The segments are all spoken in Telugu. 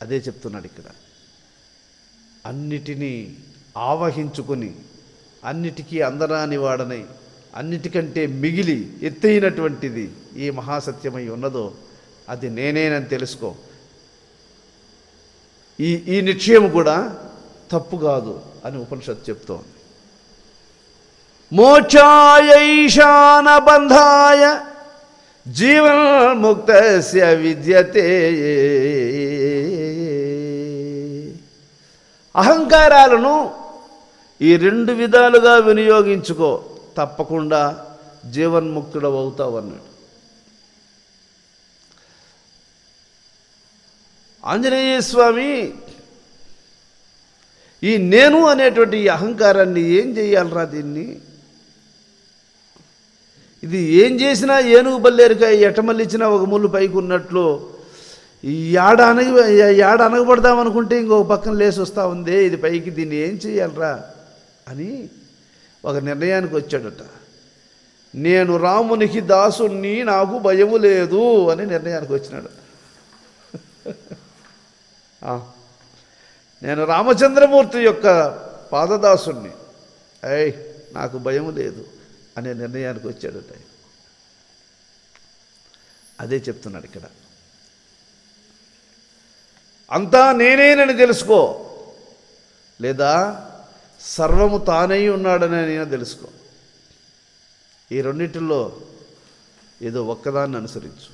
అదే చెప్తున్నాడు ఇక్కడ. అన్నిటినీ ఆవహించుకొని అన్నిటికీ అందరాని వాడనై అన్నిటికంటే మిగిలి ఎత్తైనటువంటిది ఈ మహాసత్యమై ఉన్నదో అది నేనేనని తెలుసుకో. ఈ నిశ్చయం కూడా తప్పు కాదు అని ఉపనిషత్తు చెప్తోంది. మోక్షాయ ఈశాన బంధాయ జీవన్ముక్తస్య విద్యతే. అహంకారాలను ఈ రెండు విధాలుగా వినియోగించుకో, తప్పకుండా జీవన్ముక్తుడవుతావు అన్నాడు. ఆంజనేయ స్వామి ఈ నేను అనేటువంటి ఈ అహంకారాన్ని ఏం చేయాలరా, దీన్ని ఇది ఏం చేసినా ఏనుగు బల్లేరుకాయ ఎటమల్లిచ్చినా ఒక ముళ్ళు పైకి ఉన్నట్లు యాడ అనగబడదామనుకుంటే ఇంకొక పక్కన లేసి వస్తూ ఉంది ఇది పైకి, దీన్ని ఏం చేయాలరా అని ఒక నిర్ణయానికి వచ్చాడట. నేను రామునికి దాసుణ్ణి, నాకు భయము లేదు అని నిర్ణయానికి వచ్చినాడు. నేను రామచంద్రమూర్తి యొక్క పాదదాసుణ్ణి, నాకు భయము లేదు అనే నిర్ణయానికి వచ్చాడట. అదే చెప్తున్నాడు ఇక్కడ. అంతా నేనేనని తెలుసుకో, లేదా సర్వము తానై ఉన్నాడని నేను తెలుసుకో. ఈ రెండింటిలో ఏదో ఒక్కదాన్ని అనుసరించు.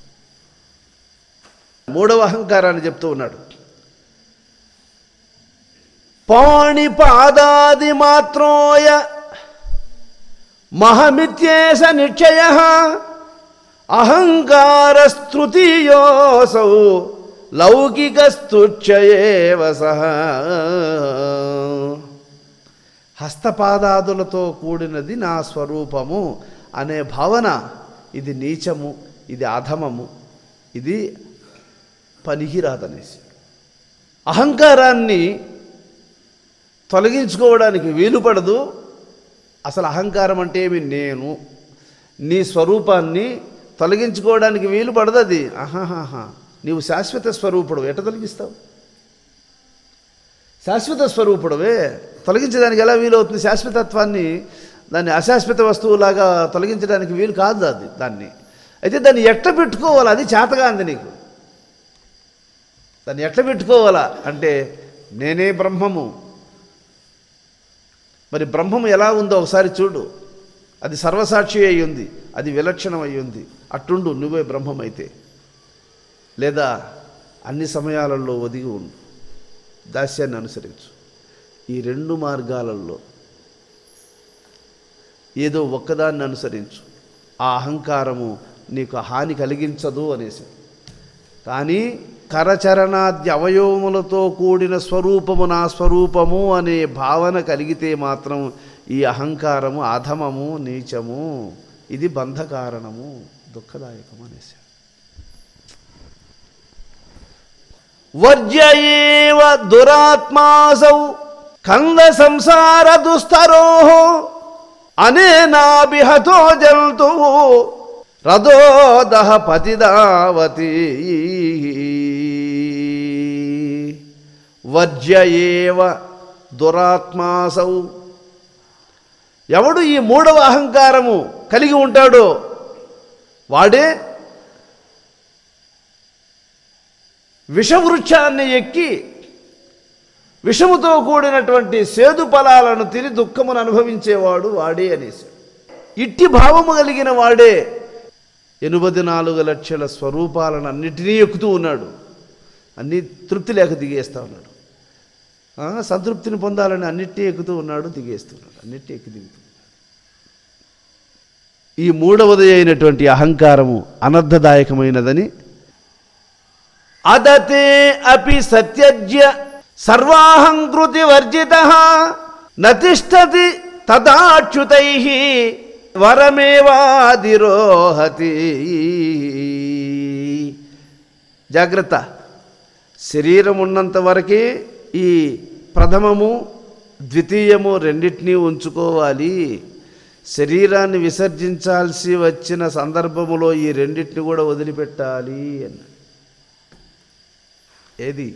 మూడవ అహంకారాన్ని చెప్తూ ఉన్నాడు. పాణిపాదాది మాత్రోయ మహమిత్యేష నిశ్చయః అహంకారస్తృతీయోసౌ లౌకికస్తుచ్ఛయేవ సహ. హస్తపాదాదులతో కూడినది నా స్వరూపము అనే భావన ఇది నీచము, ఇది అధమము, ఇది పనికిరాదనేసి అహంకారాన్ని తొలగించుకోవడానికి వీలుపడదు. అసలు అహంకారం అంటే ఏమి, నేను నీ స్వరూపాన్ని తొలగించుకోవడానికి వీలుపడదు. అది నీవు శాశ్వత స్వరూపుడు, ఎట తొలగిస్తావు? శాశ్వత స్వరూపుడవే, తొలగించడానికి ఎలా వీలవుతుంది? శాశ్వతత్వాన్ని దాన్ని అశాశ్వత వస్తువులాగా తొలగించడానికి వీలు కాదు అది. దాన్ని అయితే దాన్ని ఎట్లా పెట్టుకోవాలా, అది చేతగా అంది నీకు. దాన్ని ఎట్లా పెట్టుకోవాలా అంటే నేనే బ్రహ్మము. మరి బ్రహ్మము ఎలా ఉందో ఒకసారి చూడు. అది సర్వసాక్షి అయి ఉంది, అది విలక్షణం అయి ఉంది. అట్టుండు నువ్వే బ్రహ్మమైతే. లేదా అన్ని సమయాలలో ఒదిగి ఉండు, దాస్యాన్ని అనుసరించు. ఈ రెండు మార్గాలలో ఏదో ఒక్కదాన్ని అనుసరించు. ఆ అహంకారము నీకు హాని కలిగించదు అనేసి. కానీ కరచరణాద్య అవయవములతో కూడిన స్వరూపము నా స్వరూపము అనే భావన కలిగితే మాత్రం ఈ అహంకారము అధమము, నీచము, ఇది బంధకారణము, దుఃఖదాయకము అనేసి. వర్జ్యేవ దురాత్మాసౌ కంద సంసార దుస్తరోః అనేనాభిహతో జంతుః రథోదహ పతిదావతి. వర్జ్యేవ దురాత్మాసౌ, ఎవడు ఈ మూడవ అహంకారము కలిగి ఉంటాడో వాడే విషవృక్షాన్ని ఎక్కి విషముతో కూడినటువంటి సేదు ఫలాలను తిని దుఃఖమును అనుభవించేవాడు వాడే అనేసి. ఇట్టి భావము కలిగిన వాడే 84 లక్షల స్వరూపాలను అన్నిటినీ ఎక్కుతూ ఉన్నాడు. అన్నీ తృప్తి లేక దిగేస్తూ ఉన్నాడు. సంతృప్తిని పొందాలని అన్నిటినీ ఎక్కుతూ ఉన్నాడు, దిగేస్తున్నాడు, అన్నిటినీ ఎక్కి దిగుతున్నాడు. ఈ మూడవది అయినటువంటి అహంకారము అనర్థదాయకమైనదని. అదతే అపి సత్యజ్య సర్వాహంకృతి వర్జితః నతిష్టతి తదాచ్యుతైః వరమేవాదిరోహతి. జాగ్రత్త, శరీరం ఉన్నంత వరకే ఈ ప్రథమము ద్వితీయము రెండింటినీ ఉంచుకోవాలి. శరీరాన్ని విసర్జించాల్సి వచ్చిన సందర్భములో ఈ రెండింటిని కూడా వదిలిపెట్టాలి అన్న. ఏది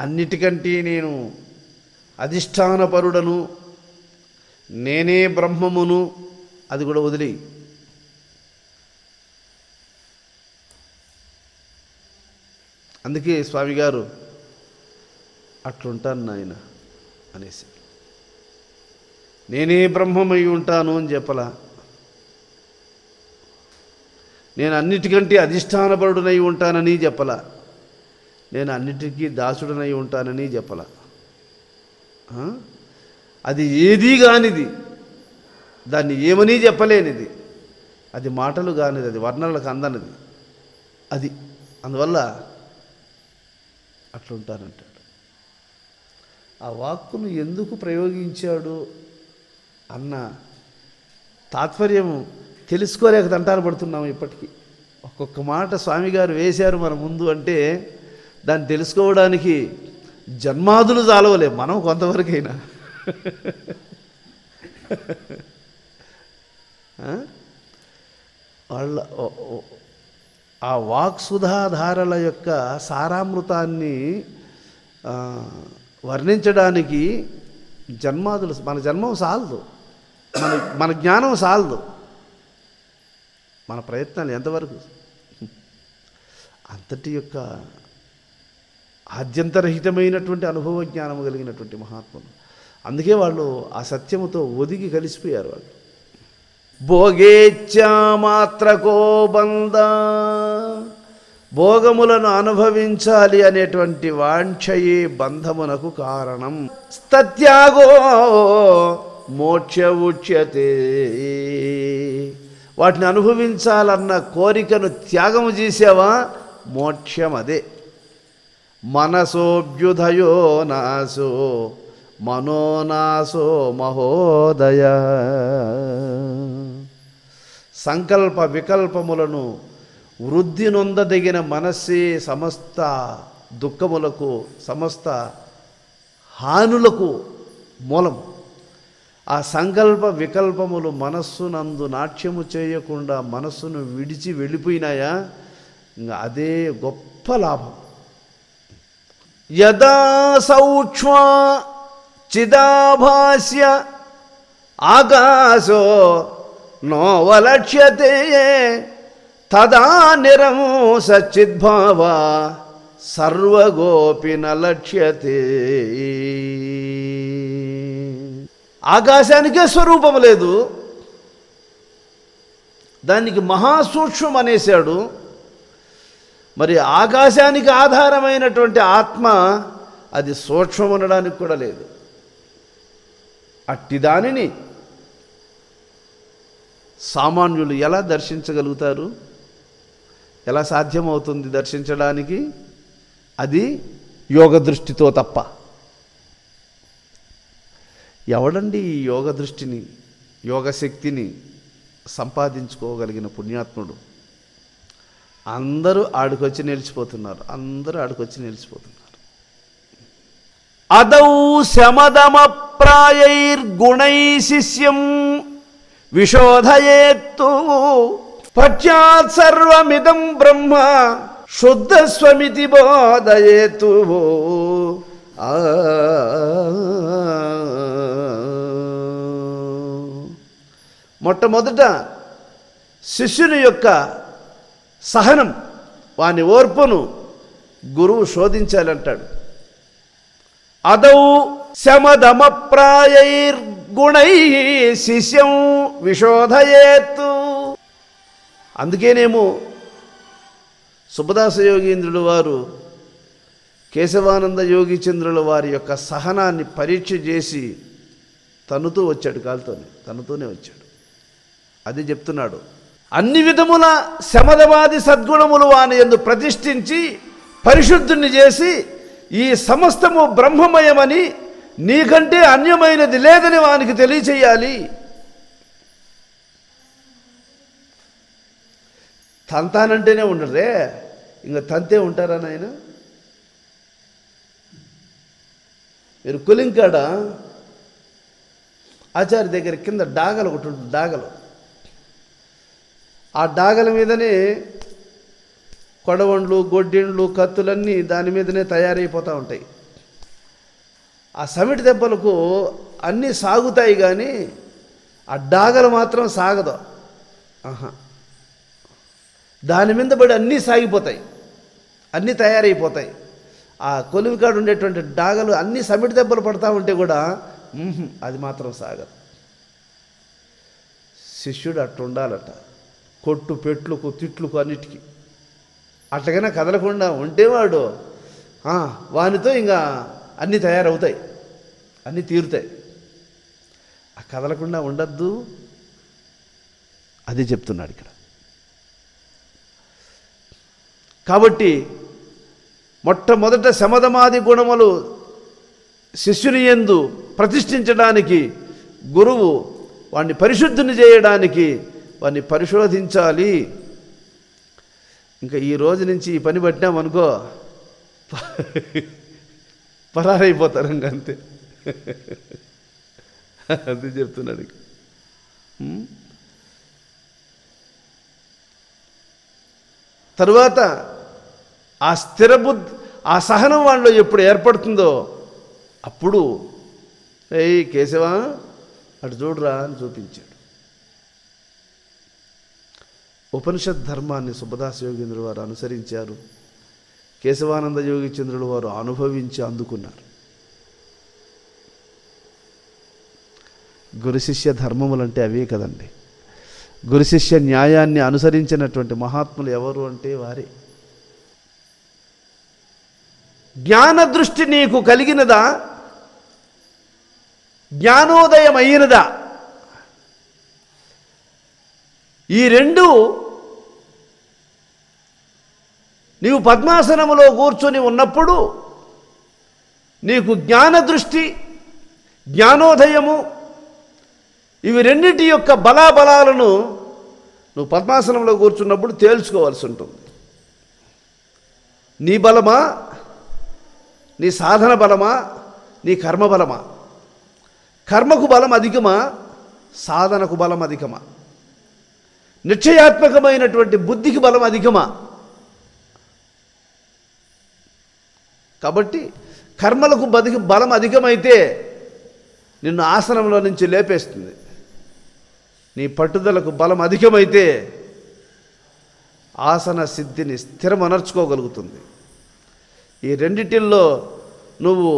అన్నిటికంటే నేను అధిష్టానపరుడను, నేనే బ్రహ్మమును, అది కూడా వదిలి అందుకే స్వామి గారు అట్లుంటాను నాయన అనేసి, నేనే బ్రహ్మమై ఉంటాను అని చెప్పలా, నేను అన్నిటికంటే అధిష్టానపరుడునై ఉంటానని చెప్పలా, నేను అన్నిటికీ దాసుడనై ఉంటానని చెప్పలా. అది ఏదీ కానిది, దాన్ని ఏమని చెప్పలేనిది, అది మాటలు కానిది, అది వర్ణనలకు అందనిది, అది అందువల్ల అట్లుంటానంటాడు. ఆ వాక్కును ఎందుకు ప్రయోగించాడు అన్న తాత్పర్యం తెలుసుకోలేక తంటాలు పడుతున్నాము ఇప్పటికీ. ఒక్కొక్క మాట స్వామి గారు వేశారు మన ముందు అంటే దాన్ని తెలుసుకోవడానికి జన్మాదులు చాలవలే, మనం కొంతవరకైనా. వాళ్ళ ఆ వాక్సుధాధారల యొక్క సారామృతాన్ని వర్ణించడానికి జన్మాదులు, మన జన్మం సాలదు, మన జ్ఞానం సాలదు, మన ప్రయత్నాలు ఎంతవరకు. అంతటి యొక్క ఆద్యంతరహితమైనటువంటి అనుభవ జ్ఞానము కలిగినటువంటి మహాత్ములు. అందుకే వాళ్ళు ఆ సత్యముతో ఒదిగి కలిసిపోయారు. వాళ్ళు భోగేచ్ఛా మాత్రకో బంధ, భోగములను అనుభవించాలి అనేటువంటి వాంఛయే బంధమునకు కారణం. స్తత్యాగో మోక్ష ఉచ్యతే, వాటిని అనుభవించాలన్న కోరికను త్యాగము చేసావా మోక్షం అదే. మనసోభ్యుదయో నాశో మనోనాశో మహోదయ, సంకల్ప వికల్పములను వృద్ధి నొందదగిన మనస్సే సమస్త దుఃఖములకు, సమస్త హానులకు మూలం. ఆ సంకల్ప వికల్పములు మనస్సునందు నాట్యము చేయకుండా మనస్సును విడిచి వెళ్ళిపోయినాయా, ఇంకా అదే గొప్ప లాభం. యదా సౌక్ష్మ చిదాభాస్య ఆకాశో నోవలక్ష్యతే తదా నిరంస చిద్భావ సర్వగోపి నలక్ష్యతే. ఆకాశానికే స్వరూపం లేదు, దానికి మహాసూక్ష్మం అనేశాడు. మరి ఆకాశానికి ఆధారమైనటువంటి ఆత్మ అది సూక్ష్మం అనడానికి కూడా లేదు. అట్టి దానిని సామాన్యులు ఎలా దర్శించగలుగుతారు? ఎలా సాధ్యమవుతుంది దర్శించడానికి? అది యోగ దృష్టితో తప్ప. ఎవడండి ఈ యోగ దృష్టిని, యోగశక్తిని సంపాదించుకోగలిగిన పుణ్యాత్ముడు? అందరూ ఆడికొచ్చి నిలిచిపోతున్నారు, అందరూ ఆడికొచ్చి నిలిచిపోతున్నారు. అదౌ శమదమప్రాయైర్గుణై శిష్యం విశోధయేత్తు పశ్చాత్ సర్వమిదం బ్రహ్మ శుద్ధస్వమితి బోధయేతు. మొట్టమొదట శిష్యుని యొక్క సహనం, వాని ఓర్పును గురువు శోధించాలంటాడు. అదౌ శమదమప్రాయైర్గుణై శిష్యం విశోధయేత్తు. అందుకేనేమో సుబ్బదాస యోగీంద్రుడు వారు కేశవానంద యోగీచంద్రుల వారి యొక్క సహనాన్ని పరీక్ష చేసి తనుతూ వచ్చాడు, కాలుతోనే తనుతూనే వచ్చాడు. అది చెప్తున్నాడు. అన్ని విధముల శమదవాది సద్గుణములు వాని యందు ప్రతిష్ఠించి పరిశుద్ధుని చేసి ఈ సమస్తము బ్రహ్మమయమని, నీకంటే అన్యమైనది లేదని వానికి తెలియచేయాలి. తంతానంటేనే ఉండరే, ఇంకా తంతే ఉంటారా నాయన? మీరు కులింకాడ ఆచార్య దగ్గర కింద డాగలు ఒకటి ఉంటుంది, డాగలు. ఆ డాగల మీదనే కొడవండ్లు, గొడ్డిండ్లు, కత్తులన్నీ దాని మీదనే తయారైపోతూ ఉంటాయి. ఆ సమిటి దెబ్బలకు అన్నీ సాగుతాయి కానీ ఆ డాగలు మాత్రం సాగదు. దాని మీద పడి అన్నీ సాగిపోతాయి, అన్నీ తయారైపోతాయి. ఆ కొలివికాడు ఉండేటువంటి డాగలు అన్నీ సమిటి దెబ్బలు పడతా ఉంటే కూడా అది మాత్రం సాగదు. శిష్యుడు అట్టుండాలట, కొట్టు పెట్లుకు తిట్లుకు అన్నిటికీ. అట్లాగైనా కదలకుండా ఉంటేవాడు వానితో ఇంకా అన్నీ తయారవుతాయి, అన్నీ తీరుతాయి. ఆ కదలకుండా ఉండద్దు, అది చెప్తున్నాడు ఇక్కడ. కాబట్టి మొట్టమొదట శమదమాది గుణములు శిష్యుని యందు ప్రతిష్ఠించడానికి గురువు వాడిని పరిశుద్ధిని చేయడానికి వాడిని పరిశోధించాలి. ఇంకా ఈ రోజు నుంచి ఈ పని పట్టినామనుకో పరారైపోతారు ఇంకంతే. అది చెప్తున్నాడు. తరువాత ఆ స్థిరబుద్ధి, ఆ సహనం వాళ్ళలో ఎప్పుడు ఏర్పడుతుందో అప్పుడు ఏయ్ కేశవ అటు చూడరా అని చూపించాడు. ఉపనిషత్ ధర్మాన్ని సుబ్బదాస యోగీంద్రుడు వారు అనుసరించారు. కేశవానంద యోగీచంద్రుడు వారు అనుభవించి అందుకున్నారు. గురు శిష్య ధర్మములంటే అవే కదండి. గురు శిష్య న్యాయాన్ని అనుసరించినటువంటి మహాత్ములు ఎవరు అంటే వారే. జ్ఞాన దృష్టి నీకు కలిగినదా, జ్ఞానోదయం అయినదా? ఈ రెండు నీవు పద్మాసనములో కూర్చొని ఉన్నప్పుడు నీకు జ్ఞాన దృష్టి, జ్ఞానోదయము, ఇవి రెండింటి యొక్క బలాబలాలను నువ్వు పద్మాసనంలో కూర్చున్నప్పుడు తేల్చుకోవాల్సి ఉంటుంది. నీ బలమా, నీ సాధన బలమా, నీ కర్మ బలమా? కర్మకు బలం అధికమా, సాధనకు బలం అధికమా? నిశ్చయాత్మకమైనటువంటి బుద్ధికి బలం అధికమా? కాబట్టి కర్మలకు బలం అధికమైతే నిన్ను ఆసనంలో నుంచి లేపేస్తుంది. నీ పట్టుదలకు బలం అధికమైతే ఆసన సిద్ధిని స్థిరమనర్చుకోగలుగుతుంది. ఈ రెండిటిల్లో నువ్వు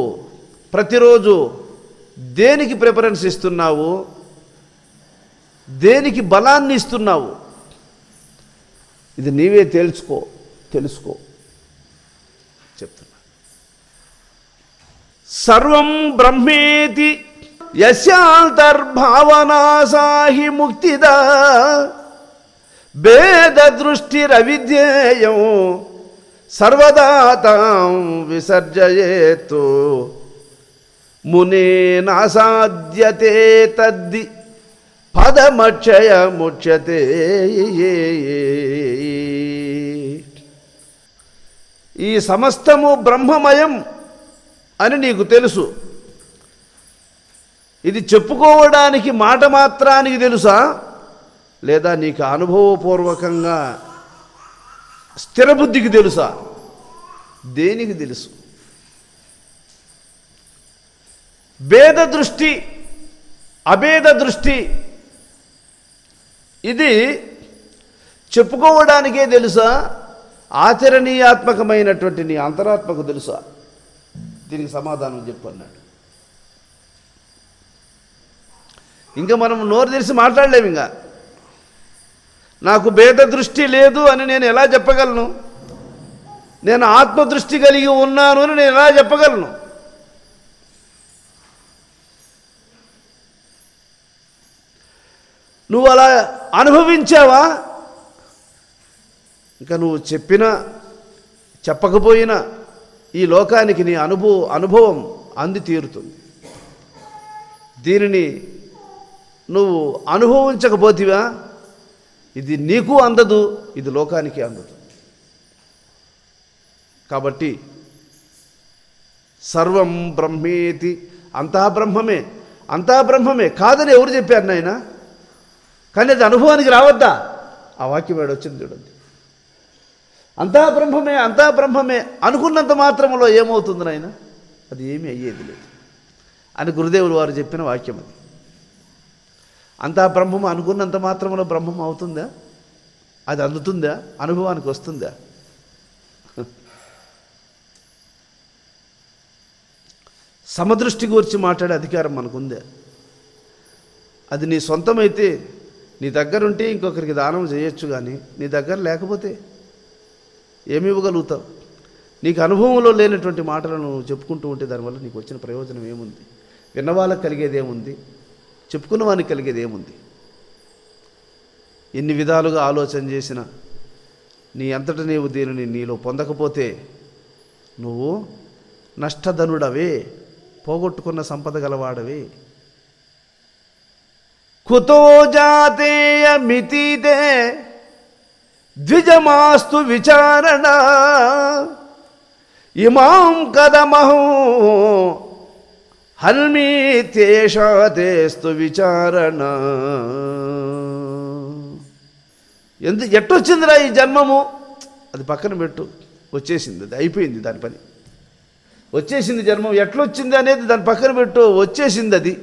ప్రతిరోజు దేనికి ప్రిఫరెన్స్ ఇస్తున్నావు, దేనికి బలాన్ని ఇస్తున్నావు, ఇది నీవే తెలుసుకో చెప్తున్నా. సర్వం బ్రహ్మేతి యస్యాంతర్భావనాసాహి ముక్తిదా భేద దృష్టిరవిద్యేయం సర్వదా తాం విసర్జయేతు మునేనాసాధ్యతే తద్ది పదమక్షయముచ్యతే. ఈ సమస్తము బ్రహ్మమయం అని నీకు తెలుసు. ఇది చెప్పుకోవడానికి మాట మాత్రానికి తెలుసా, లేదా నీకు అనుభవపూర్వకంగా స్థిరబుద్ధికి తెలుసా? దేనికి తెలుసు? భేద దృష్టి, అభేద దృష్టి ఇది చెప్పుకోవడానికే తెలుసా, ఆచరణీయాత్మకమైనటువంటి నీ అంతరాత్మకు తెలుసా? దీనికి సమాధానం చెప్పు అన్నాడు. ఇంకా మనం నోరు తెరిచి మాట్లాడలేము. ఇంకా నాకు భేద దృష్టి లేదు అని నేను ఎలా చెప్పగలను? నేను ఆత్మదృష్టి కలిగి ఉన్నాను అని నేను ఎలా చెప్పగలను? నువ్వు అలా అనుభవించావా? ఇంకా నువ్వు చెప్పినా చెప్పకపోయినా ఈ లోకానికి నీ అనుభవం అంది తీరుతుంది. దీనిని నువ్వు అనుభవించకపోతివా ఇది నీకు అందదు, ఇది లోకానికి అందదు. కాబట్టి సర్వం బ్రహ్మేతి, అంతా బ్రహ్మమే, అంతా బ్రహ్మమే కాదని ఎవరు చెప్పారు నాయన? కానీ అది అనుభవానికి రావద్దా? ఆ వాక్యం ఏడు వచ్చింది చూడండి. అంతా బ్రహ్మమే, అంతా బ్రహ్మమే అనుకున్నంత మాత్రంలో ఏమవుతుంది నాయన? అది ఏమీ అయ్యేది లేదు అని గురుదేవులు వారు చెప్పిన వాక్యం అది. అంతా బ్రహ్మం అనుకున్నంత మాత్రంలో బ్రహ్మం అవుతుందా? అది అందుతుందా? అనుభవానికి వస్తుందా? సమదృష్టి గురించి మాట్లాడే అధికారం మనకుందే. అది నీ సొంతమైతే నీ దగ్గరుంటే ఇంకొకరికి దానం చేయొచ్చు, కానీ నీ దగ్గర లేకపోతే ఏమి ఇవ్వగలుగుతావు? నీకు అనుభవంలో లేనటువంటి మాటలను చెప్పుకుంటూ ఉంటే దానివల్ల నీకు వచ్చిన ప్రయోజనం ఏముంది? విన్నవాళ్ళకి కలిగేది ఏముంది? చెప్పుకున్న వానికి కలిగేది ఏముంది? ఎన్ని విధాలుగా ఆలోచన చేసినా నీ అంతట నీవు దీనిని నీలో పొందకపోతే నువ్వు నష్టధనుడవే, పోగొట్టుకున్న సంపద గలవాడవే. కుతో జాతేయ మితిదే ద్విజమాస్తు విచారణ ఇమాం కదమహో హల్మీతేషాతేస్తు విచారణ. ఎట్టొచ్చిందిరా ఈ జన్మము? అది పక్కన పెట్టు, వచ్చేసింది, అది అయిపోయింది, దాని పని వచ్చేసింది. జన్మం ఎట్లొచ్చింది అనేది దాని పక్కన పెట్టు, వచ్చేసింది అది.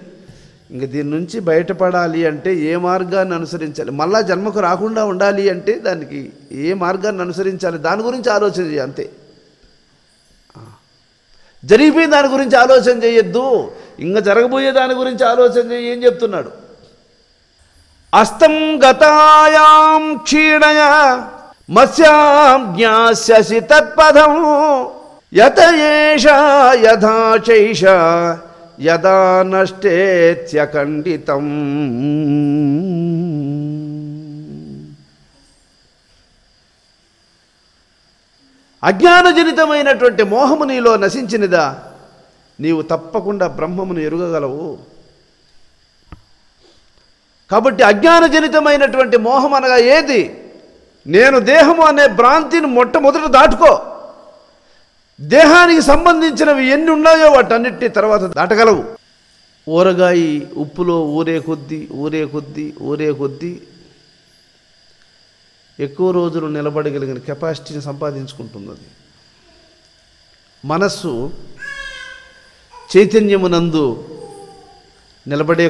ఇంక దీని నుంచి బయటపడాలి అంటే ఏ మార్గాన్ని అనుసరించాలి? మళ్ళా జన్మకు రాకుండా ఉండాలి అంటే దానికి ఏ మార్గాన్ని అనుసరించాలి? దాని గురించి ఆలోచన చేయ, అంతే. జరిగిపోయిన దాని గురించి ఆలోచన చేయొద్దు, ఇంకా జరగబోయే దాని గురించి ఆలోచన చేయి. ఏం చెప్తున్నాడు? అస్తం గతాయాం క్షీణయ మత్స్యాం జ్ఞాస్యసి తత్పదం యత ఏషా యథా చైష యదా నష్టేత్యఖండితం. అజ్ఞానజనితమైనటువంటి మోహము నీలో నశించినదా, నీవు తప్పకుండా బ్రహ్మమును ఎరుగగలవు. కాబట్టి అజ్ఞానజనితమైనటువంటి మోహం అనగా ఏది? నేను దేహము అనే భ్రాంతిని మొట్టమొదట దాటుకో. దేహానికి సంబంధించినవి ఎన్ని ఉన్నాయో వాటన్నిటిని తర్వాత దాటగలవు. ఊరగాయి ఉప్పులో ఊరే కొద్దీ ఎక్కువ రోజులు నిలబడగలిగిన కెపాసిటీని సంపాదించుకుంటున్నది. మనస్సు చైతన్యమునందు నిలబడే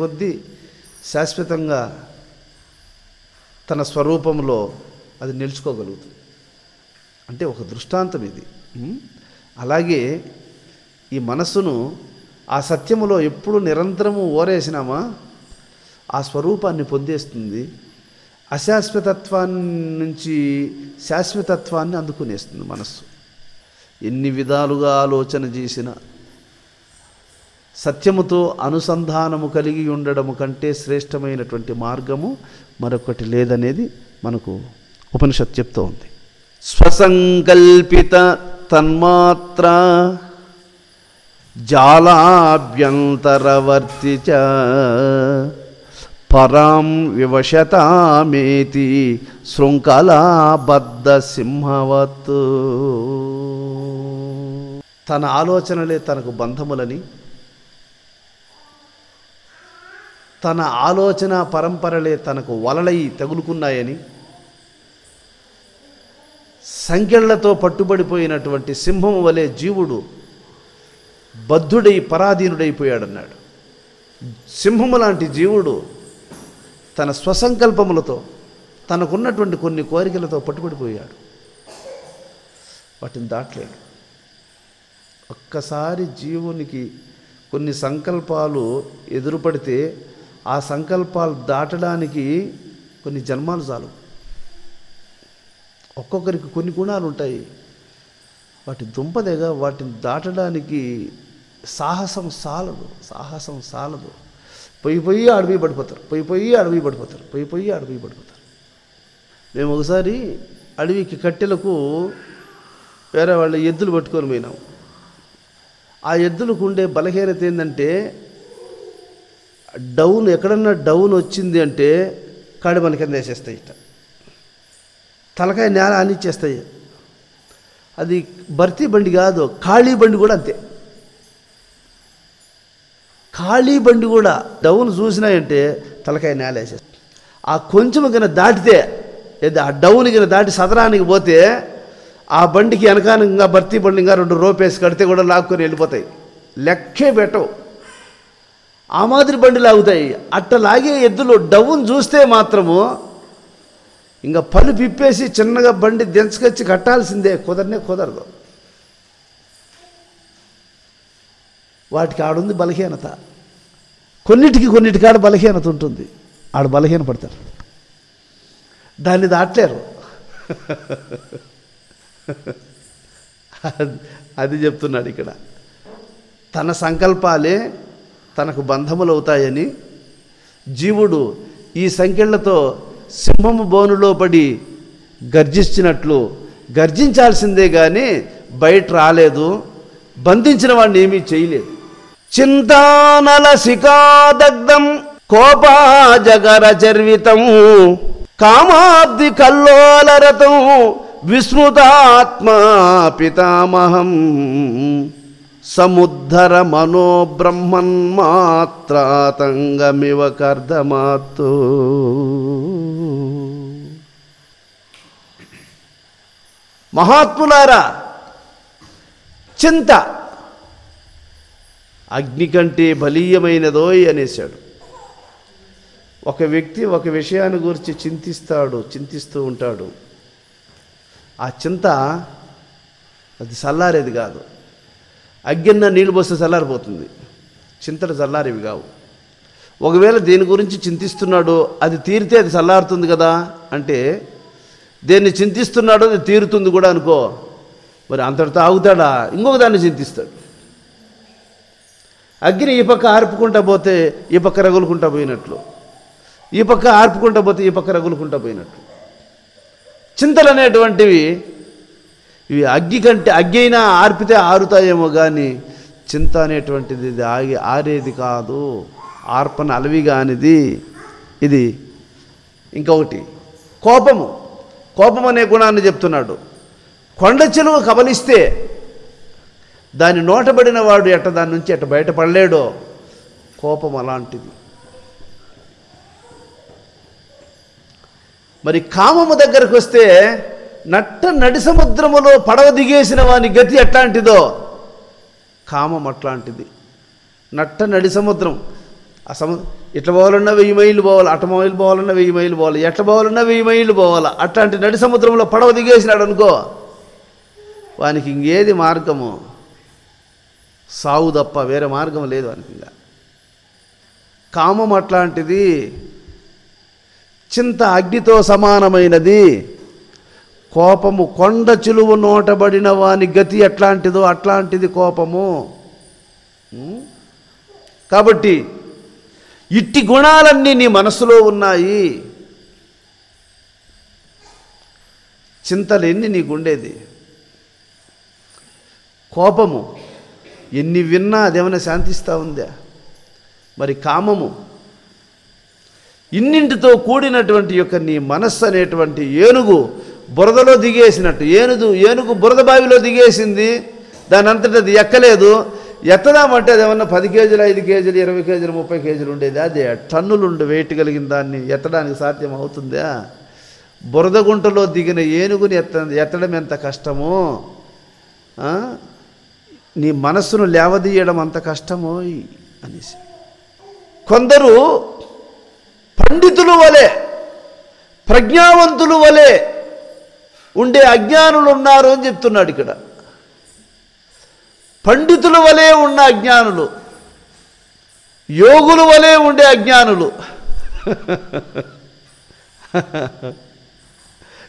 కొద్దీ శాశ్వతంగా తన స్వరూపంలో అది నిలుచుకోగలుగుతుంది. అంటే ఒక దృష్టాంతం ఇది. అలాగే ఈ మనస్సును ఆ సత్యములో ఎప్పుడు నిరంతరము ఓరేసినామా ఆ స్వరూపాన్ని పొందేస్తుంది. అశాశ్వతత్వాన్ని నుంచి శాశ్వతత్వాన్ని అందుకునేస్తుంది మనస్సు. ఎన్ని విధాలుగా ఆలోచన చేసిన సత్యముతో అనుసంధానము కలిగి ఉండడము కంటే శ్రేష్టమైనటువంటి మార్గము మరొకటి లేదనేది మనకు ఉపనిషత్తు చెప్తూ ఉంది. స్వసంకల్పిత తన్మాత్ర జాలాభ్యంతరవర్తి చ పరాం వివశతామేతి శృంఖలాబద్ధ సింహవత్. తన ఆలోచనలే తనకు బంధములని, తన ఆలోచన పరంపరలే తనకు వలలై తగులుకున్నాయని, సంకెళ్లతో పట్టుబడిపోయినటువంటి సింహం వలె జీవుడు బద్ధుడై పరాధీనుడైపోయాడన్నాడు. సింహము లాంటి జీవుడు తన స్వసంకల్పములతో తనకున్నటువంటి కొన్ని కోరికలతో పట్టుబడిపోయాడు, వాటిని దాటలేడు. ఒక్కసారి జీవునికి కొన్ని సంకల్పాలు ఎదురుపడితే ఆ సంకల్పాలు దాటడానికి కొన్ని జన్మాలు చాలు. ఒక్కొక్కరికి కొన్ని గుణాలు ఉంటాయి, వాటి దుంపదేగా వాటిని దాటడానికి సాహసం సాలదు. పోయి అడవి పడిపోతారు. మేము ఒకసారి అడవికి కట్టెలకు వేరే వాళ్ళ ఎద్దులు పట్టుకొని పోయినాము. ఆ ఎద్దులకు ఉండే బలహీనత ఏంటంటే ఎక్కడన్నా డౌన్ వచ్చింది అంటే కాడి మన కింద వేసేస్తాయి, తలకాయ నేల ఆనిచ్చేస్తాయి. అది భర్తీ బండి కాదు, ఖాళీ బండి కూడా అంతే. ఖాళీ బండి కూడా డౌన్ చూసినాయంటే తలకాయ నేల వేసేస్తాయి. ఆ కొంచెం కన్నా దాటితే ఏది ఆ డౌన్కి దాటి సదరానికి పోతే ఆ బండికి వెనకానంగా భర్తీ బండి ఇంకా 2 రోపేసి కడితే కూడా లాక్కొని వెళ్ళిపోతాయి, లెక్కే పెట్టవు. ఆ మాదిరి బండి లాగుతాయి. అట్ట లాగే ఎద్దులు డౌన్ చూస్తే మాత్రము ఇంకా పలు పిప్పేసి చిన్నగా బండి దించకొచ్చి కట్టాల్సిందే, కుదరదు. వాటికి ఆడుంది బలహీనత. కొన్నిటి కాడ బలహీనత ఉంటుంది, ఆడ బలహీన పడతారు, దాన్ని దాటలేరు. అది చెప్తున్నాడు ఇక్కడ. తన సంకల్పాలే తనకు బంధములవుతాయని జీవుడు ఈ సంకెళ్లతో సింహము బోనులో పడి గర్జించినట్లు గర్జించాల్సిందే కానీ బయట రాలేదు, బంధించిన వాడిని ఏమీ చేయలేదు. చింతానల శిఖాదగ్ధం కోపాజగర చర్వితం కామాబ్ది కల్లోలరతం విస్మృతాత్మా పితామహం సముద్ధర మనోబ్రహ్మన్మాత్రాతంగమివ కర్దమాత్తు. మహాత్ములారా, చింత అగ్ని కంటే బలీయమైనదోయ్ అనేశాడు. ఒక వ్యక్తి ఒక విషయాన్ని గురించి చింతిస్తూ ఉంటాడు. ఆ చింత అది చల్లారేది కాదు. అగ్గిన్న నీళ్ళు పోస్తే చల్లారిపోతుంది, చింతలు చల్లారేవి కావు. ఒకవేళ దేని గురించి చింతిస్తున్నాడో అది తీరితే అది చల్లారుతుంది కదా అంటే, దేన్ని చింతిస్తున్నాడో అది తీరుతుంది కూడా అనుకో, మరి అంతటితో ఆగుతాడా? ఇంకొక దాన్ని చింతిస్తాడు. అగ్ని ఈ పక్క ఆర్పుకుంటా పోతే ఈ పక్క రగులుకుంటా పోయినట్లు, ఈ పక్క ఆర్పుకుంటా పోతే ఈ పక్క రగులుకుంటా పోయినట్లు. చింతలు అనేటువంటివి ఇవి అగ్గి అయినా ఆర్పితే ఆరుతాయేమో కానీ చింత అనేటువంటిది ఇది ఆరేది కాదు, ఆర్పన అలవి కానిది ఇది. ఇంకొకటి కోపం అనే గుణాన్ని చెప్తున్నాడు. కొండ చెలువ కబలిస్తే దాని నోటబడిన వాడు దాని నుంచి బయటపడలేడో, కోపం అలాంటిది. మరి కామము దగ్గరకు వస్తే నడి సముద్రములో పడవ దిగేసిన వాని గతి ఎట్లాంటిదో కామం అట్లాంటిది. నడి సముద్రం, ఆ ఇట్లా పోవాలన్నా 1000 మైళ్ళు పోవాలి, అట్ట మైళ్ళు పోవాలన్నా 1000 మైళ్ళు పోవాలి, ఎట్లా పోవాలన్నా 1000 మైళ్ళు పోవాలి. అట్లాంటి నడి సముద్రంలో పడవ దిగేసినాడు అనుకో, వానికి ఇంకేది మార్గము? సావు తప్ప వేరే మార్గం లేదు వానికి. ఇంకా కామం అట్లాంటిది, చింత అగ్నితో సమానమైనది, కోపము కొండ చిలువ నోటబడిన వాని గతి ఎట్లాంటిదో అట్లాంటిది కోపము. కాబట్టి ఇట్టి గుణాలన్నీ నీ మనసులో ఉన్నాయి. చింతలు ఎన్ని నీకుండేది? కోపము ఎన్ని విన్నా అదేమైనా శాంతిస్తూ ఉందా? మరి కామము ఇన్నింటితో కూడినటువంటి యొక్క నీ మనస్సు అనేటువంటి ఏనుగు బురదలో దిగేసినట్టు, ఏనుగు బురద బావిలో దిగేసింది, దాని అంతటా అది ఎక్కలేదు. ఎత్తదామంటే అదేమన్నా 10 కేజీలు 5 కేజీలు 20 కేజీలు 30 కేజీలు ఉండేది, అదే టన్నులుండి వెయిట్ కలిగిన దాన్ని ఎత్తడానికి సాధ్యం అవుతుందా? బురద గుంటలో దిగిన ఏనుగుని ఎత్తడం ఎంత కష్టమో, నీ మనస్సును లేవదీయడం అంత కష్టమో అనేసి. కొందరు పండితులు వలె ప్రజ్ఞావంతులు వలె ఉండే అజ్ఞానులు ఉన్నారు అని చెప్తున్నాడు ఇక్కడ. పండితుల వలె ఉన్న అజ్ఞానులు, యోగుల వలె ఉండే అజ్ఞానులు,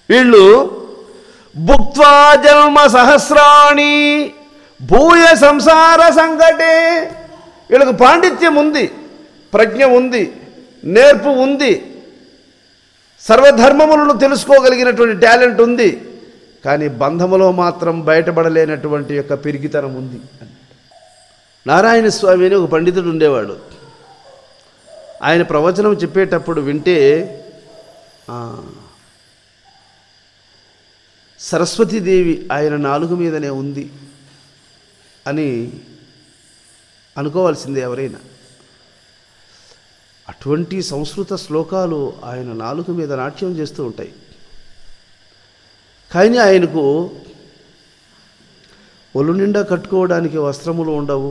వీళ్ళు భుక్త్వా జన్మ సహస్రాణి భూయ సంసార సంకటే. వీళ్ళకు పాండిత్యం ఉంది, ప్రజ్ఞ ఉంది, నేర్పు ఉంది, సర్వధర్మములను తెలుసుకోగలిగినటువంటి టాలెంట్ ఉంది, కానీ బంధములో మాత్రం బయటపడలేనటువంటి యొక్క పిరికితనం ఉంది. నారాయణ స్వామి అని ఒక పండితుడు ఉండేవాడు. ఆయన ప్రవచనం చెప్పేటప్పుడు వింటే సరస్వతీదేవి ఆయన నాలుగు మీదనే ఉంది అని అనుకోవాల్సిందే ఎవరైనా. అటువంటి సంస్కృత శ్లోకాలు ఆయన నాలుక మీద నాట్యం చేస్తూ ఉంటాయి. కానీ ఆయనకు ఒళ్ళు నిండా కట్టుకోవడానికి వస్త్రములు ఉండవు,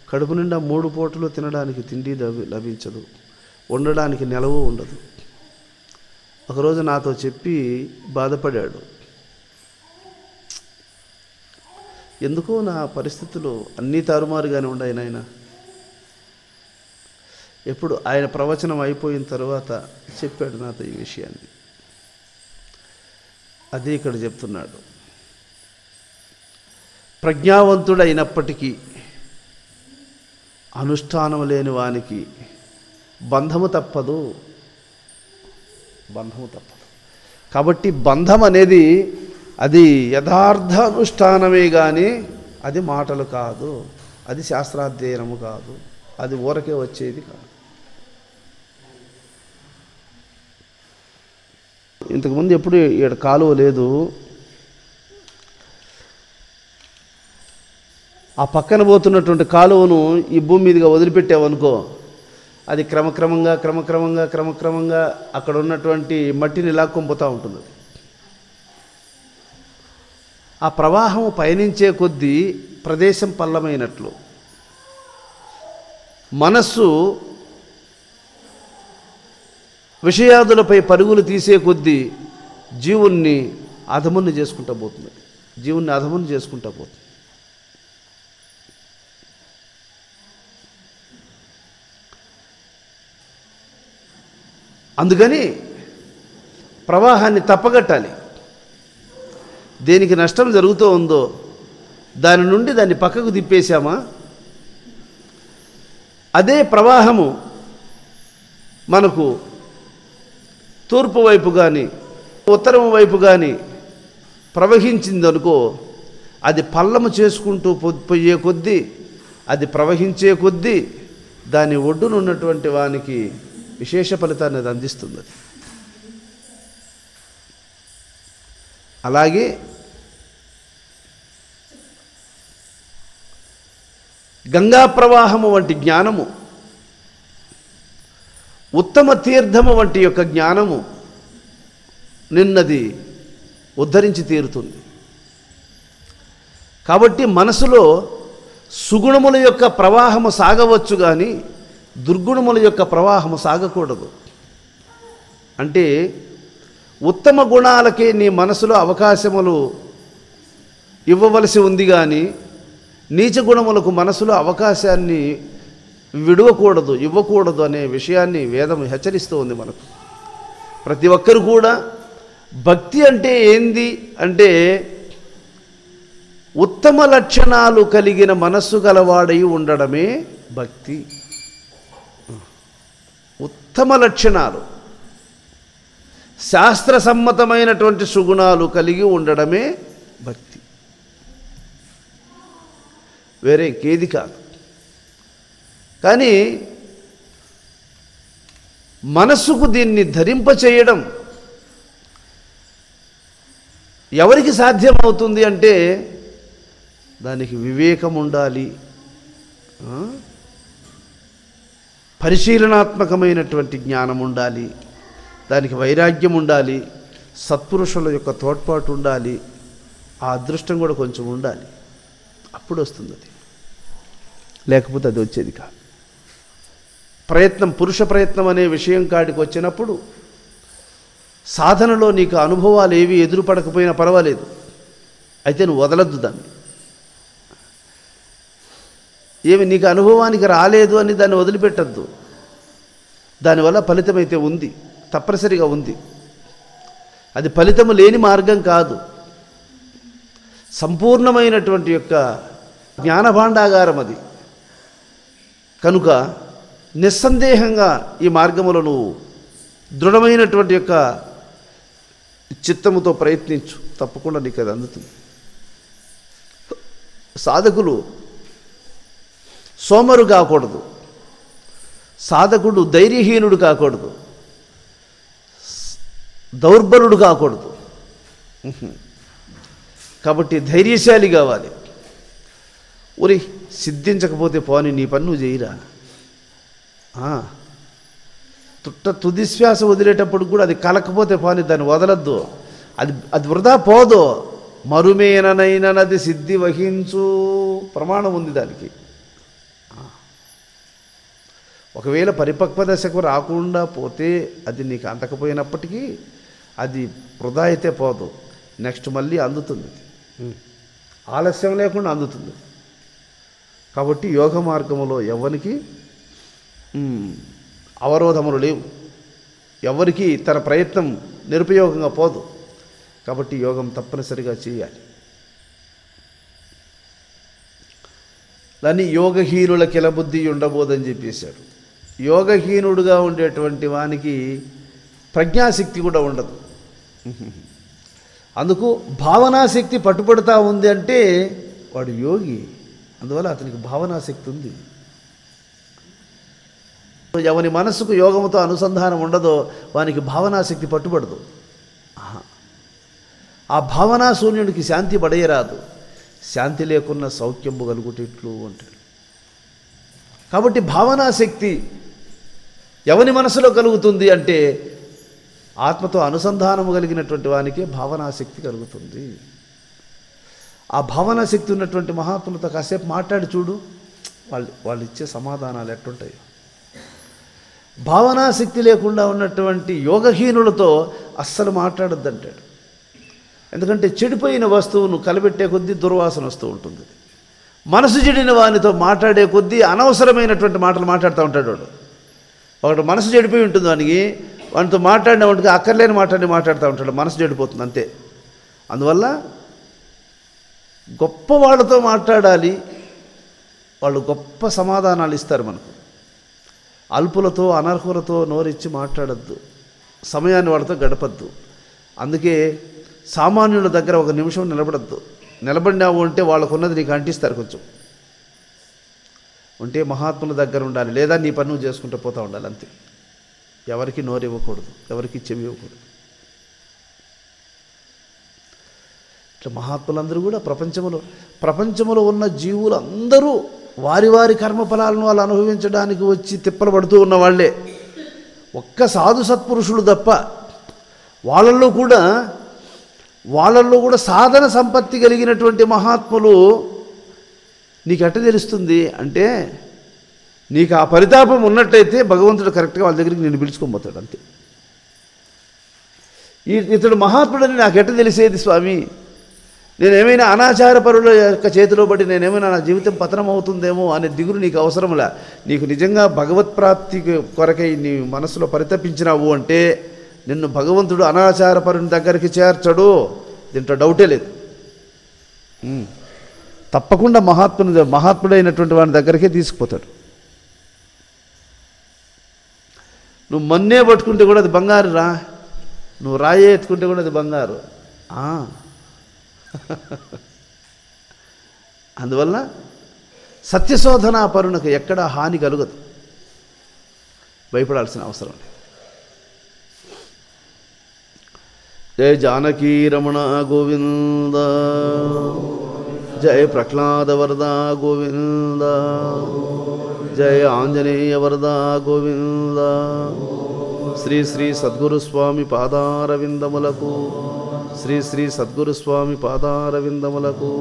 కడుపు నిండా 3 పూటలు తినడానికి తిండి లభించదు, ఉండడానికి నెలవు ఉండదు. ఒకరోజు నాతో చెప్పి బాధపడాడు. ఎందుకో నా పరిస్థితులు అన్నీ తారుమారుగానే ఉన్నాయి నాయన. ఎప్పుడు ఆయన ప్రవచనం అయిపోయిన తర్వాత చెప్పాడు నాతో ఈ విషయాన్ని. అదే ఇక్కడ చెప్తున్నాడు. ప్రజ్ఞావంతుడైనప్పటికీ అనుష్ఠానం లేని వానికి బంధము తప్పదు. కాబట్టి బంధం అనేది అది యథార్థ అనుష్ఠానమే కానీ అది మాటలు కాదు, అది శాస్త్రాధ్యయనము కాదు, అది ఊరకే వచ్చేది కాదు. ఇంతకుముందు ఎప్పుడు ఇక్కడ కాలువ లేదు, ఆ పక్కన పోతున్నటువంటి కాలువను ఈ భూమి మీదుగా వదిలిపెట్టావనుకో, అది క్రమక్రమంగా అక్కడ ఉన్నటువంటి మట్టిని లాక్కొనిపోతూ ఉంటుంది. ఆ ప్రవాహం పయనించే కొద్దీ ప్రదేశం పల్లమైనట్లు మనస్సు విషయాదులపై పరుగులు తీసే కొద్దీ జీవుణ్ణి అధముని చేసుకుంటూ పోతుంది. అందుకని ప్రవాహాన్ని తప్పగట్టాలి. దేనికి నష్టం జరుగుతూ ఉందో దాని నుండి దాన్ని పక్కకు తిప్పేశామా, అదే ప్రవాహము మనకు తూర్పు వైపు కానీ ఉత్తరం వైపు కానీ ప్రవహించిందనుకో, అది పల్లము చేసుకుంటూ పోయే కొద్దీ, అది ప్రవహించే కొద్దీ దాని ఒడ్డునున్నటువంటి వానికి విశేష ఫలితాన్ని అది అందిస్తుంది. అలాగే గంగా ప్రవాహము వంటి జ్ఞానము, ఉత్తమ తీర్థము వంటి యొక్క జ్ఞానము నిన్నది ఉద్ధరించి తీరుతుంది. కాబట్టి మనసులో సుగుణముల యొక్క ప్రవాహము సాగవచ్చు కానీ దుర్గుణముల యొక్క ప్రవాహము సాగకూడదు. అంటే ఉత్తమ గుణాలకే నీ మనసులో అవకాశములు ఇవ్వవలసి ఉంది కానీ నీచ గుణములకు మనసులో అవకాశాన్ని ఇవ్వకూడదు అనే విషయాన్ని వేదం హెచ్చరిస్తూ ఉంది మనకు. ప్రతి ఒక్కరు కూడా భక్తి అంటే ఏంది అంటే ఉత్తమ లక్షణాలు కలిగిన మనస్సు గలవాడై ఉండడమే భక్తి. ఉత్తమ లక్షణాలు, శాస్త్ర సమ్మతమైనటువంటి సుగుణాలు కలిగి ఉండడమే భక్తి, వేరే ఇంకేది కాదు. కానీ మనస్సుకు దీన్ని ధరింపచేయడం ఎవరికి సాధ్యమవుతుంది అంటే దానికి వివేకం ఉండాలి, పరిశీలనాత్మకమైనటువంటి జ్ఞానం ఉండాలి, దానికి వైరాగ్యం ఉండాలి, సత్పురుషుల యొక్క తోడ్పాటు ఉండాలి, ఆ అదృష్టం కూడా కొంచెం ఉండాలి. అప్పుడు వస్తుంది అది, లేకపోతే అది వచ్చేది కాదు. పురుష ప్రయత్నం అనే విషయం కాడికి వచ్చినప్పుడు సాధనలో నీకు అనుభవాలు ఏవి ఎదురుపడకపోయినా పర్వాలేదు, అయితే నువ్వు వదలద్దు దాన్ని. ఏమి నీకు అనుభవానికి రాలేదు అని దాన్ని వదిలిపెట్టద్దు. దానివల్ల ఫలితమైతే ఉంది, తప్పనిసరిగా ఉంది. అది ఫలితము లేని మార్గం కాదు, సంపూర్ణమైనటువంటి యొక్క జ్ఞానభాండాగారం అది. కనుక నిస్సందేహంగా ఈ మార్గములో నువ్వు దృఢమైనటువంటి యొక్క చిత్తముతో ప్రయత్నించు, తప్పకుండా నీకు అది అందుతుంది. సాధకులు సోమరు కాకూడదు, సాధకుడు ధైర్యహీనుడు కాకూడదు, దౌర్బలుడు కాకూడదు. కాబట్టి ధైర్యశాలి కావాలి. ఒరి సిద్ధించకపోతే పోని, నీ పని నువ్వు చేయరా. తుది శ్వాస వదిలేటప్పుడు కూడా అది కలకపోతే పోని, దాన్ని వదలద్దు. అది అది వృధా పోదు. మరుమేననైనది సిద్ధి వహించు ప్రమాణం ఉంది దానికి. ఒకవేళ పరిపక్వ దశకు రాకుండా పోతే అది నీకు అందకపోయినప్పటికీ అది వృధా అయితే పోదు, నెక్స్ట్ మళ్ళీ అందుతుంది, ఆలస్యం లేకుండా అందుతుంది. కాబట్టి యోగ మార్గములో ఎవరికి అవరోధములు లేవు, ఎవరికి తన ప్రయత్నం నిరుపయోగంగా పోదు. కాబట్టి యోగం తప్పనిసరిగా చేయాలి. దాన్ని యోగహీనుల కిలబుద్ధి ఉండబోదని చెప్పేశాడు. యోగహీనుడుగా ఉండేటువంటి వానికి ప్రజ్ఞాశక్తి కూడా ఉండదు. అందుకు భావనాశక్తి పట్టుబడుతూ ఉంది అంటే వాడు యోగి, అందువల్ల అతనికి భావనాశక్తి ఉంది. ఎవని మనసుకు యోగముతో అనుసంధానం ఉండదో వానికి భావనాశక్తి పట్టుబడదు. ఆ భావనాశూన్యుడికి శాంతి పడేయరాదు. శాంతి లేకున్న సౌఖ్యంబు కలుగుటెట్లు అంటాడు. కాబట్టి భావనాశక్తి ఎవని మనసులో కలుగుతుంది అంటే ఆత్మతో అనుసంధానము కలిగినటువంటి వానికే భావనాశక్తి కలుగుతుంది. ఆ భావనాశక్తి ఉన్నటువంటి మహాత్ములతో కాసేపు మాట్లాడి చూడు, వాళ్ళు ఇచ్చే సమాధానాలు ఎట్లుంటాయి. భావనాశక్తి లేకుండా ఉన్నటువంటి యోగహీనులతో అస్సలు మాట్లాడొద్దంటాడు. ఎందుకంటే చెడిపోయిన వస్తువును కలబెట్టే కొద్దీ దుర్వాసన వస్తూ ఉంటుంది. మనసు చెడిన వానితో మాట్లాడే కొద్దీ అనవసరమైనటువంటి మాటలు మాట్లాడుతూ ఉంటాడు వాడు. ఒకటి మనసు చెడిపోయి ఉంటుంది వానితో మాట్లాడిన వాటికి అక్కర్లేని మాట్లాడుతూ ఉంటాడు, మనసు చెడిపోతుంది అంతే. అందువల్ల గొప్ప వాళ్ళతో మాట్లాడాలి, వాళ్ళు గొప్ప సమాధానాలు ఇస్తారు మనకు. అల్పులతో అనర్హులతో నోరిచ్చి మాట్లాడద్దు, సమయాన్ని వాళ్ళతో గడపద్దు. అందుకే సామాన్యుల దగ్గర ఒక నిమిషం నిలబడద్దు. నిలబడినావు అంటే వాళ్ళకున్నది నీకు అంటిస్తారు కొంచెం. ఉంటే మహాత్ముల దగ్గర ఉండాలి, లేదా నీ పని నువ్వు చేసుకుంటూ పోతూ ఉండాలి అంతే. ఎవరికి నోరు ఇవ్వకూడదు, ఎవరికి చెవి ఇవ్వకూడదు. ఇట్లా మహాత్ములందరూ కూడా ప్రపంచంలో ఉన్న జీవులందరూ వారి వారి కర్మఫలాలను వాళ్ళు అనుభవించడానికి వచ్చి తిప్పలు పడుతూ ఉన్న వాళ్ళే. ఒక్క సాధు సత్పురుషులు తప్ప వాళ్ళల్లో కూడా సాధన సంపత్తి కలిగినటువంటి మహాత్ములు నీకు ఎట్ట తెలుస్తుంది అంటే, నీకు ఆ పరితాపం ఉన్నట్టయితే భగవంతుడు కరెక్ట్గా వాళ్ళ దగ్గరికి నేను పిలుచుకోబోతాడు అంతే. ఇతడు మహాత్ముడని నాకు ఎట్ట తెలిసేది స్వామి, నేనేమైనా అనాచార పరుల యొక్క చేతిలో పడి నేనేమైనా నా జీవితం పతనం అవుతుందేమో అనే దిగులు నీకు అవసరంలా. నీకు నిజంగా భగవత్ప్రాప్తి కొరకై నీ మనసులో పరితపించినావు అంటే నిన్ను భగవంతుడు అనాచార పరుని దగ్గరికి చేర్చడు, దీంట్లో డౌటే లేదు. తప్పకుండా మహాత్ముడైనటువంటి వాని దగ్గరికే తీసుకుపోతాడు. నువ్వు మన్నే పట్టుకుంటే కూడా అది బంగారు రా, నువ్వు రాయే ఎత్తుకుంటే కూడా అది బంగారు. అందువల్ల సత్యశోధనా పరునకు ఎక్కడా హాని కలుగదు, భయపడాల్సిన అవసరం లేదు. జయ జానకీ రమణ గోవింద, జయ ప్రహ్లాద వరద గోవింద, జయ ఆంజనేయ వరద గోవింద. శ్రీ శ్రీ సద్గురుస్వామి పాదారవిందములకు, శ్రీ శ్రీ సద్గురుస్వామి పాదారవిందములకు.